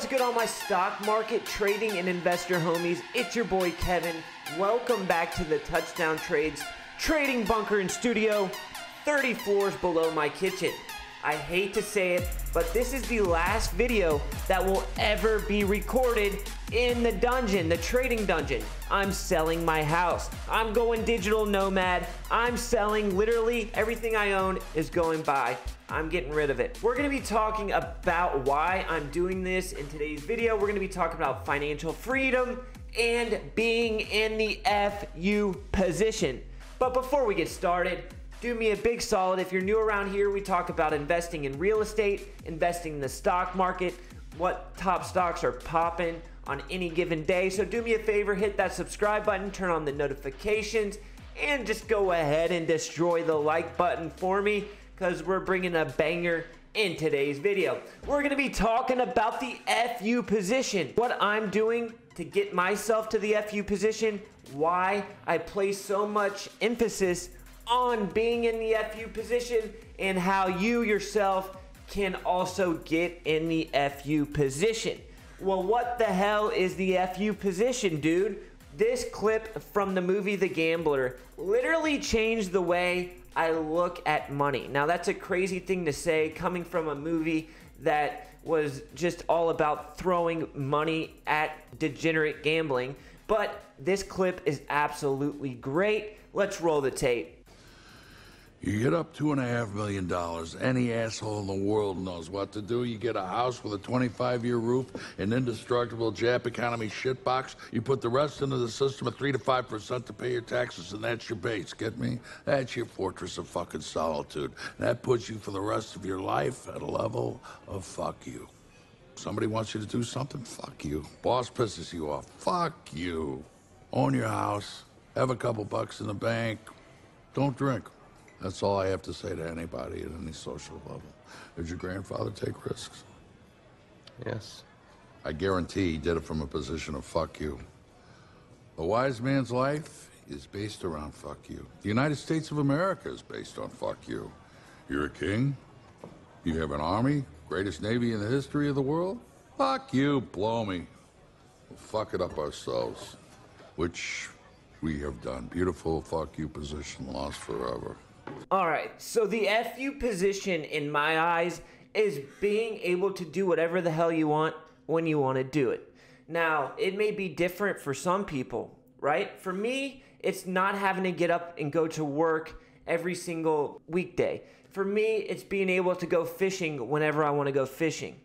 What's good, all my stock market trading and investor homies? It's your boy Kevin. Welcome back to the Touchdown Trades Trading Bunker and Studio, 30 floors below my kitchen. I hate to say it, but this is the last video that will ever be recorded in the dungeon, the trading dungeon. I'm selling my house. I'm going digital nomad. I'm selling literally everything I own is going by. I'm getting rid of it. We're gonna be talking about why I'm doing this in today's video. We're gonna be talking about financial freedom and being in the FU position. But before we get started, do me a big solid. If you're new around here, we talk about investing in real estate, investing in the stock market, what top stocks are popping on any given day. So do me a favor, hit that subscribe button, turn on the notifications, and just go ahead and destroy the like button for me, because we're bringing a banger in today's video. We're gonna be talking about the FU position, what I'm doing to get myself to the FU position, why I place so much emphasis on being in the FU position, and how you yourself can also get in the FU position. Well, what the hell is the FU position, dude? This clip from the movie The Gambler literally changed the way I look at money. Now, that's a crazy thing to say coming from a movie that was just all about throwing money at degenerate gambling, but this clip is absolutely great. Let's roll the tape. You get up $2.5 million. Any asshole in the world knows what to do. You get a house with a 25-year roof, an indestructible Jap economy shitbox. You put the rest into the system at 3 to 5% to pay your taxes, and that's your base. Get me? That's your fortress of fucking solitude. That puts you for the rest of your life at a level of fuck you. Somebody wants you to do something? Fuck you. Boss pisses you off? Fuck you. Own your house. Have a couple bucks in the bank. Don't drink. That's all I have to say to anybody at any social level. Did your grandfather take risks? Yes. I guarantee he did it from a position of fuck you. A wise man's life is based around fuck you. The United States of America is based on fuck you. You're a king? You have an army? Greatest navy in the history of the world? Fuck you, blow me. We'll fuck it up ourselves. Which we have done. Beautiful fuck you position, lost forever. All right, so the FU position in my eyes is being able to do whatever the hell you want when you want to do it. Now, it may be different for some people, right? For me, it's not having to get up and go to work every single weekday. For me, it's being able to go fishing whenever I want to go fishing.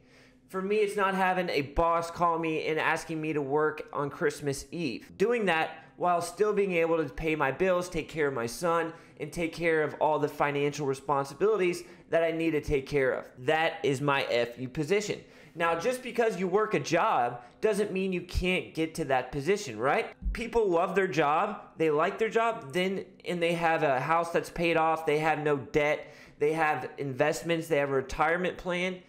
For me, it's not having a boss call me and asking me to work on Christmas Eve. Doing that while still being able to pay my bills, take care of my son, and take care of all the financial responsibilities that I need to take care of. That is my FU position. Now, just because you work a job doesn't mean you can't get to that position, right? People love their job, they like their job, and they have a house that's paid off, they have no debt, they have investments, they have a retirement plan.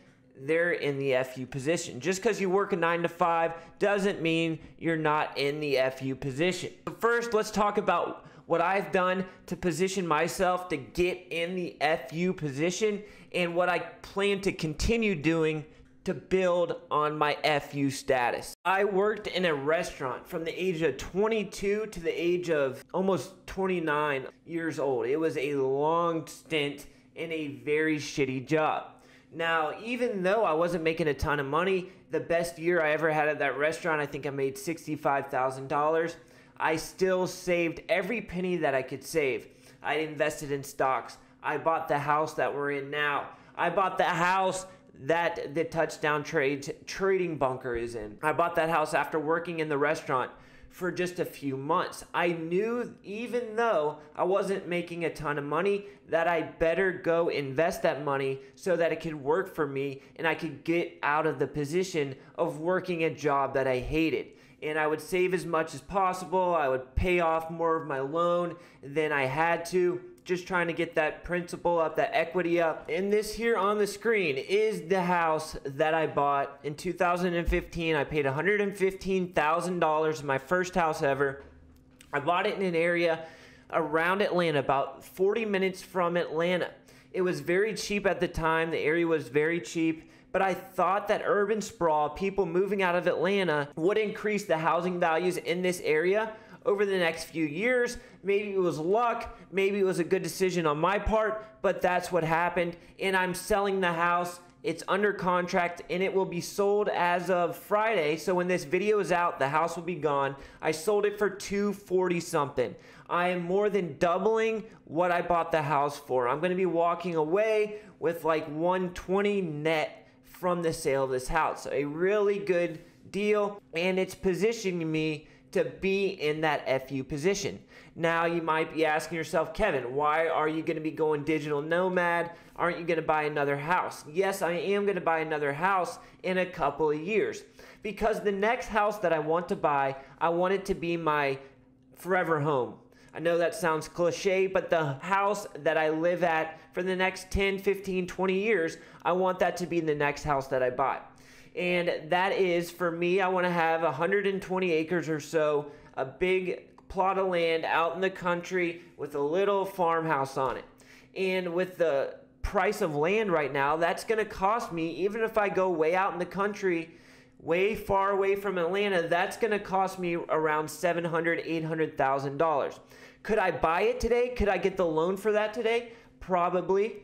They're in the FU position. Just because you work a 9 to 5 doesn't mean you're not in the FU position. First, let's talk about what I've done to position myself to get in the FU position, and what I plan to continue doing to build on my FU status. I worked in a restaurant from the age of 22 to the age of almost 29 years old. It was a long stint in a very shitty job. Now, even though I wasn't making a ton of money, the best year I ever had at that restaurant, I think I made $65,000. I still saved every penny that I could save. I invested in stocks. I bought the house that we're in now. I bought the house that the Touchdown Trades Trading Bunker is in. I bought that house after working in the restaurant for just a few months. I knew, even though I wasn't making a ton of money, that I better go invest that money so that it could work for me and I could get out of the position of working a job that I hated. And I would save as much as possible. I would pay off more of my loan than I had to, just trying to get that principal up, that equity up. And this here on the screen is the house that I bought in 2015. I paid $115,000, my first house ever. I bought it in an area around Atlanta, about 40 minutes from Atlanta. It was very cheap at the time. The area was very cheap. but I thought that urban sprawl, people moving out of Atlanta, would increase the housing values in this area over the next few years. Maybe it was luck, maybe it was a good decision on my part, but that's what happened. And I'm selling the house. It's under contract and it will be sold as of Friday. So when this video is out, the house will be gone. I sold it for $240 something. I am more than doubling what I bought the house for. I'm going to be walking away with like $120 net from the sale of this house. A really good deal, and it's positioning me to be in that FU position. Now you might be asking yourself, Kevin, why are you going to be going digital nomad? Aren't you going to buy another house? Yes, I am going to buy another house in a couple of years, because the next house that I want to buy, I want it to be my forever home. I know that sounds cliche, but the house that I live at for the next 10, 15, 20 years, I want that to be the next house that I buy. And that is, for me, I want to have 120 acres or so, a big plot of land out in the country with a little farmhouse on it. And with the price of land right now, that's going to cost me, even if I go way out in the country, way far away from Atlanta, that's going to cost me around $700,000, $800,000. Could I buy it today? Could I get the loan for that today? Probably.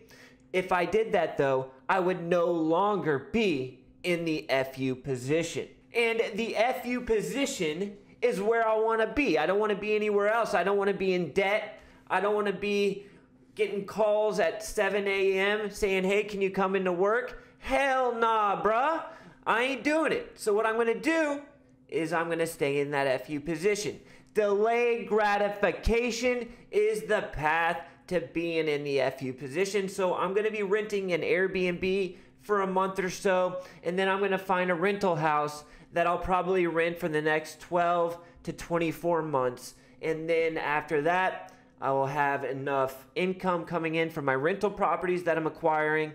If I did that, though, I would no longer be in the FU position. And the FU position is where I want to be. I don't want to be anywhere else. I don't want to be in debt. I don't want to be getting calls at 7 a.m. saying, hey, can you come into work? Hell nah, bruh. I ain't doing it. So what I'm going to do is I'm going to stay in that FU position. Delayed gratification is the path to being in the FU position. So I'm going to be renting an Airbnb for a month or so, and then I'm going to find a rental house that I'll probably rent for the next 12 to 24 months. And then after that, I will have enough income coming in from my rental properties that I'm acquiring,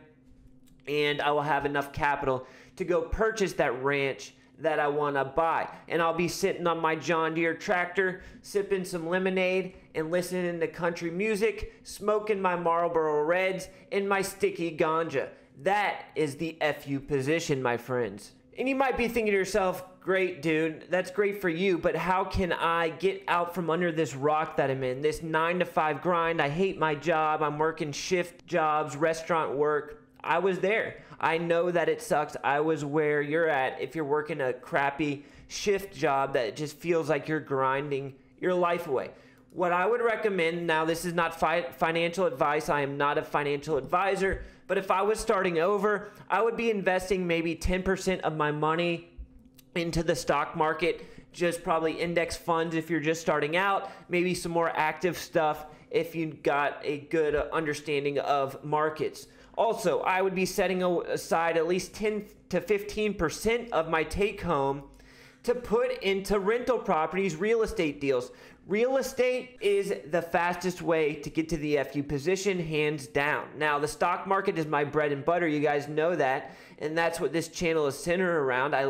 and I will have enough capital to go purchase that ranch that I want to buy. And I'll be sitting on my John Deere tractor, sipping some lemonade and listening to country music, smoking my Marlboro Reds and my sticky ganja. That is the FU position, my friends. And you might be thinking to yourself, great, dude, that's great for you, but how can I get out from under this rock that I'm in? This 9-to-5 grind. I hate my job. I'm working shift jobs, restaurant work. I was there. I know that it sucks. I was where you're at if you're working a crappy shift job that just feels like you're grinding your life away. What I would recommend, now this is not financial advice. I am not a financial advisor, but if I was starting over, I would be investing maybe 10% of my money into the stock market, just probably index funds if you're just starting out, maybe some more active stuff if you got a good understanding of markets. Also, I would be setting aside at least 10 to 15% of my take home to put into rental properties, real estate deals. Real estate is the fastest way to get to the FU position, hands down. Now, the stock market is my bread and butter. You guys know that, and that's what this channel is centered around. I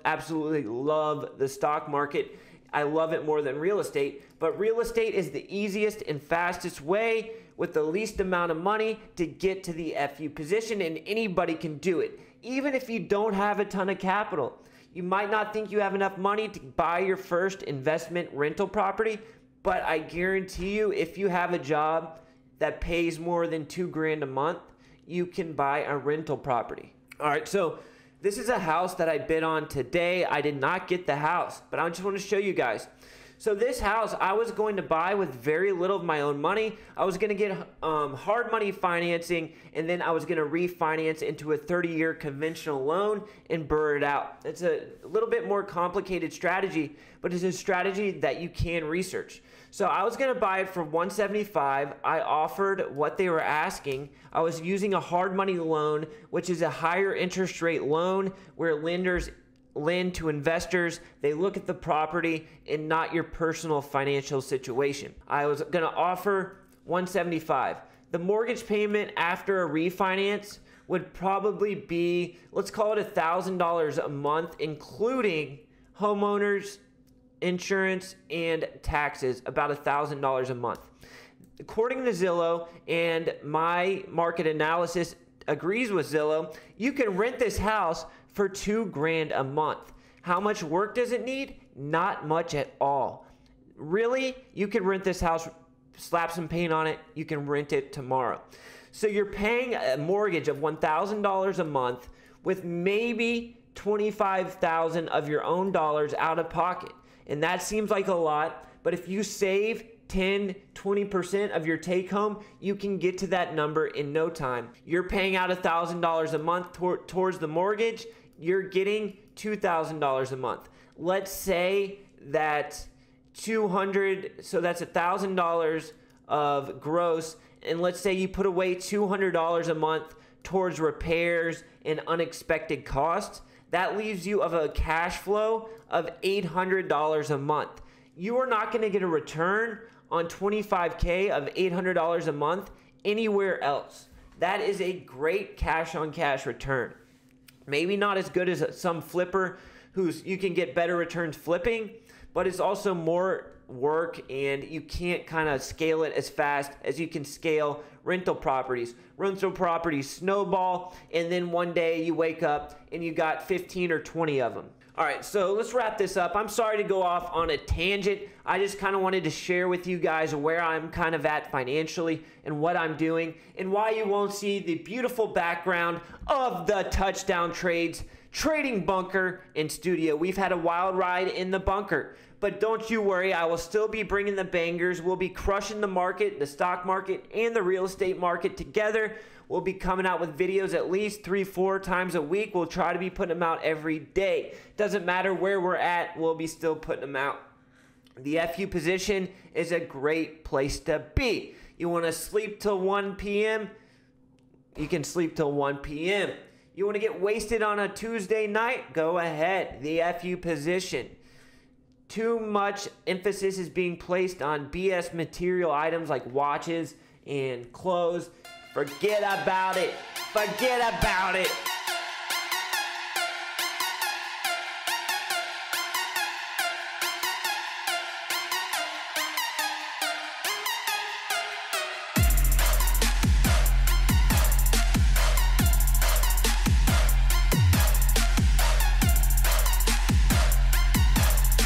absolutely love the stock market. I love it more than real estate, but real estate is the easiest and fastest way with the least amount of money to get to the FU position, and anybody can do it. Even if you don't have a ton of capital, you might not think you have enough money to buy your first investment rental property, but I guarantee you, if you have a job that pays more than $2,000 a month, you can buy a rental property. All right, so this is a house that I bid on today. I did not get the house, but I just want to show you guys. So this house I was going to buy with very little of my own money. I was going to get hard money financing, and then I was going to refinance into a 30-year conventional loan and burr it out. It's a little bit more complicated strategy, but it's a strategy that you can research. So I was going to buy it for $175,000. I offered what they were asking. I was using a hard money loan, which is a higher interest rate loan where lenders lend to investors. They look at the property and not your personal financial situation. I was going to offer $175,000. The mortgage payment after a refinance would probably be, let's call it $1,000 a month, including homeowners insurance and taxes, about $1,000 a month. According to Zillow and my market analysis, agrees with Zillow. You can rent this house for $2,000 a month. How much work does it need? Not much at all. Really, you can rent this house, slap some paint on it, you can rent it tomorrow. So you're paying a mortgage of $1,000 a month with maybe $25,000 of your own dollars out of pocket. And that seems like a lot, but if you save 10, 20% of your take home, you can get to that number in no time. You're paying out $1,000 a month towards the mortgage, you're getting $2,000 a month. Let's say that so that's $1,000 of gross, and let's say you put away $200 a month towards repairs and unexpected costs. That leaves you of a cash flow of $800 a month. You are not going to get a return on $25K of $800 a month anywhere else. That is a great cash on cash return. Maybe not as good as some flipper you can get better returns flipping, but it's also more work and you can't kind of scale it as fast as you can scale rental properties. Rental properties snowball, and then one day you wake up and you got 15 or 20 of them. All right, so let's wrap this up. I'm sorry to go off on a tangent. I just kind of wanted to share with you guys where I'm kind of at financially and what I'm doing and why you won't see the beautiful background of the Touchdown Trades trading bunker and studio. We've had a wild ride in the bunker, but don't you worry, I will still be bringing the bangers. We'll be crushing the market, the stock market, and the real estate market together. We'll be coming out with videos at least 3-4 times a week. We'll try to be putting them out every day. Doesn't matter where we're at, we'll be still putting them out. The FU position is a great place to be. You want to sleep till 1 p.m.? You can sleep till 1 p.m. You want to get wasted on a Tuesday night? Go ahead. The FU position. Too much emphasis is being placed on BS material items like watches and clothes. Forget about it. Forget about it.